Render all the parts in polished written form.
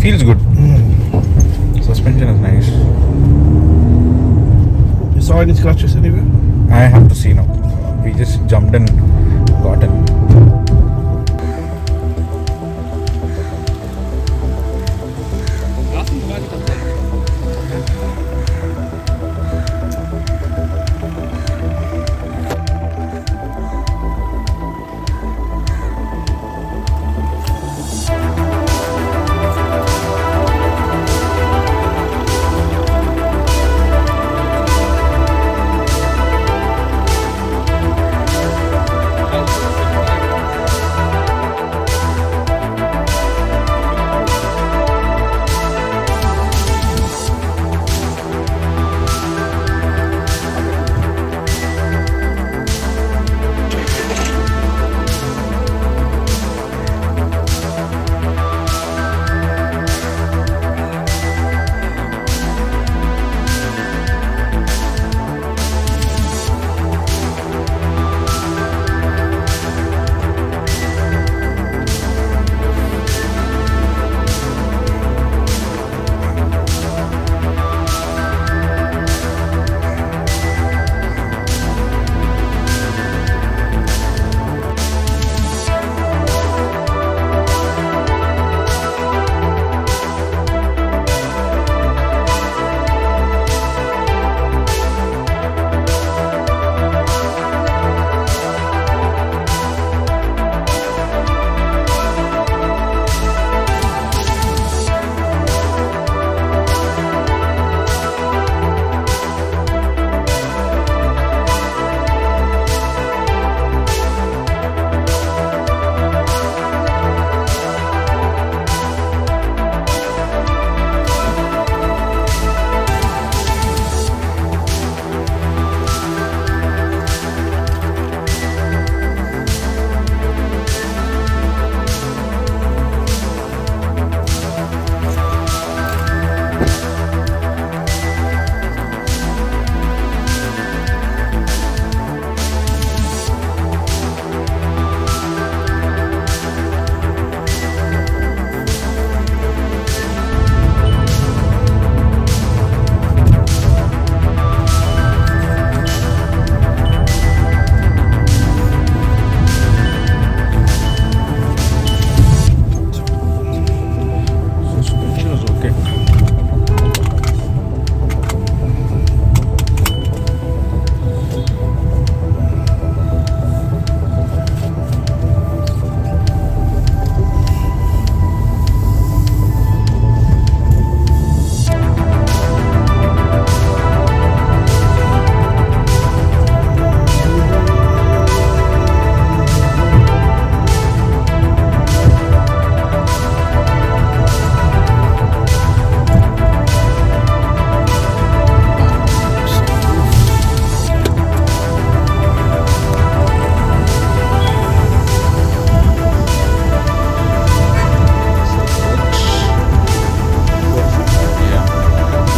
feels good. Suspension is nice. You saw any scratches anywhere? I have to see now. We just jumped and got in.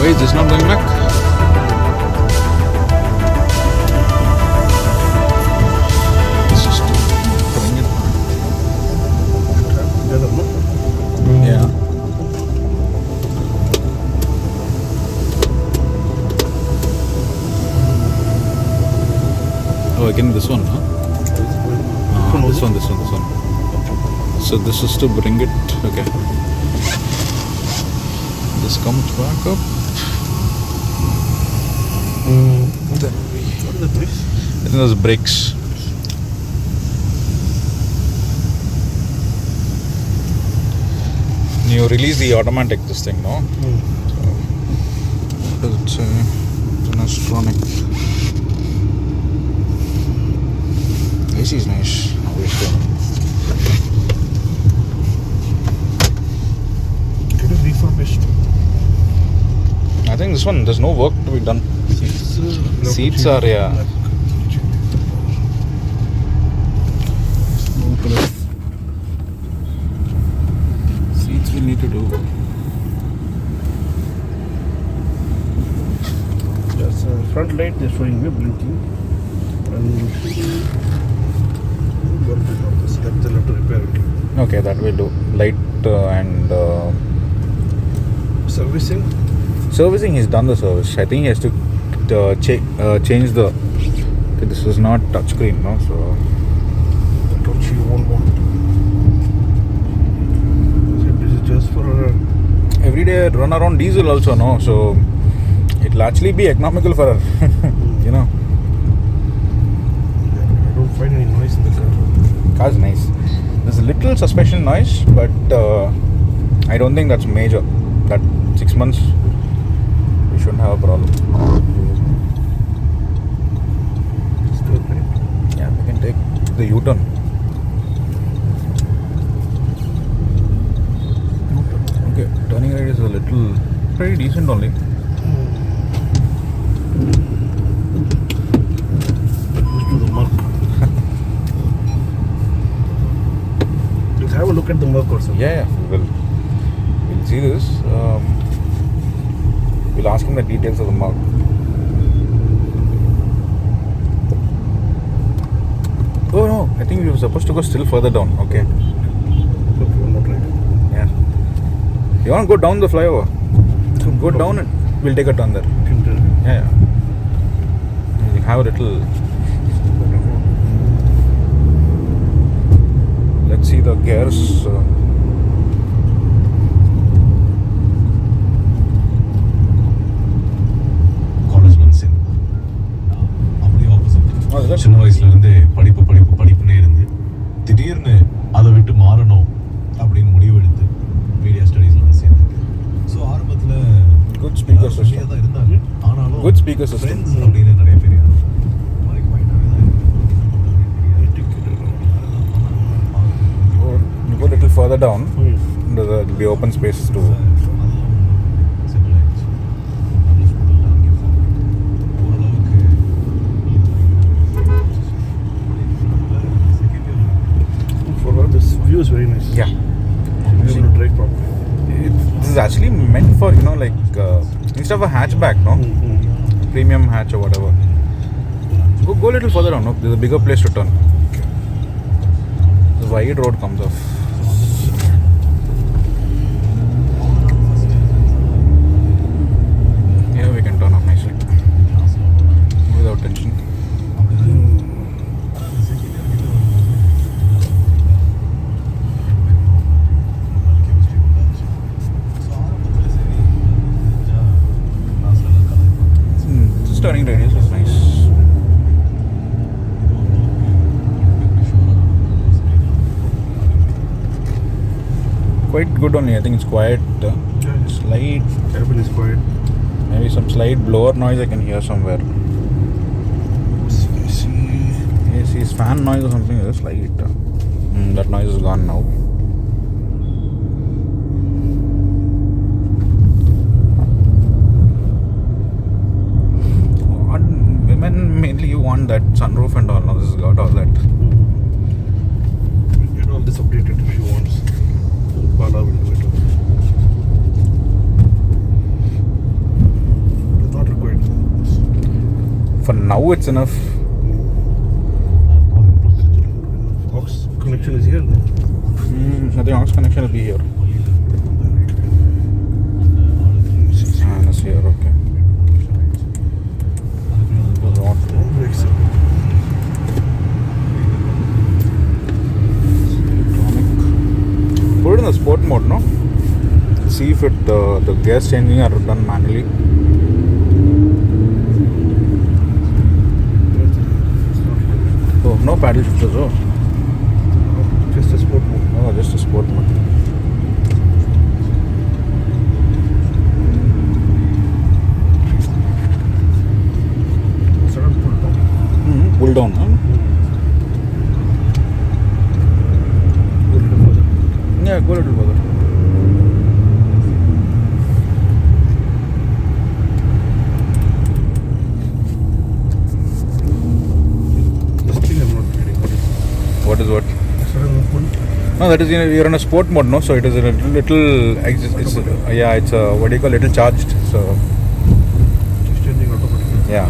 Why is this not going back? It's just putting it. Yeah. Oh, again this one, huh? This one. So this is to bring it. Okay. This comes back up. Then What is the place? I think those brakes. You release the automatic this thing, no? So, what does it say? It's an Astronic. AC is nice, obviously. It is refurbished. I think this one, there's no work to be done. Seats are, yeah. Seats we need to do. Yes, front light they're showing me blinking. And what is all this? That they'll have to repair it. Okay, that will do. Light and Servicing? Servicing, he's done the service. I think he has to change the. Okay, this is not touchscreen, no? So. Don't you want one? This is just for. Everyday run around diesel also, no? So it'll actually be economical for her, you know. I don't find any noise in the car. Car's nice. There's a little suspension noise, but I don't think that's major. That 6 months, we shouldn't have a problem. It's good, right? Yeah, we can take the U-turn. Okay, turning radius is a little, pretty decent only. Let's do the Merc. Let's have a look at the Merc also. Yeah, we'll see this. We'll ask him the details of the Merc. Oh no, I think we were supposed to go still further down. Okay. Okay, one more try. Yeah. You want to go down the flyover? Go down and we'll take a turn there. Yeah. We'll have a little. Let's see the gears. சின்ன வயசுல இருந்தே படிப்புனே இருந்து திடீர்னு அதை விட்டு மாறணும் அப்படின்னு முடிவு எடுத்து மீடியா ஸ்டடீஸ்ல சேர்ந்தேன். ஸோ ஆரம்பத்துல குட் ஸ்பீக்கர் சிஸ்டம் தான் இருந்தாங்க. ஆனாலும் குட் ஸ்பீக்கர் சிஸ்டம் அப்படின்னு நிறைய பேர் you go a little further down, there'll be open spaces to. This view is very nice. Yeah. You're able to drive properly. This is actually meant for, you know, like instead of a hatchback, no? Premium hatch or whatever. Go a little further down, no? There's a bigger place to turn. The wide road comes off. Yeah, we can turn off nicely. Without tension. Turning radius is nice. Quite good only. I think it's quiet. Slight. Cabin is quiet. Maybe some slight blower noise I can hear somewhere. AC's fan noise or something. Is slight. That noise is gone now. Mainly you want that sunroof and all. Now this has got all that. Get all this updated if you want. Pala will do it. It's not required. For now it's enough. Aux connection is here. I think aux connection will be here. It's here, okay. Put it in the sport mode, no? See if it the gears changing are done manually. Oh, no paddle shifters, oh. Just a sport mode. Oh, just a sport mode. Pull down, huh? Go a little further. Yeah, go a little further. This thing I'm not getting. What is what? Sudden pull. No, that is, you know, you're in a sport mode, no? So it is a little it's yeah, it's a, what do you call, little charged. So Just changing automatically. yeah.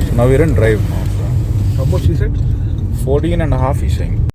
So now we're in drive now. How much he said? 14.5 he's saying.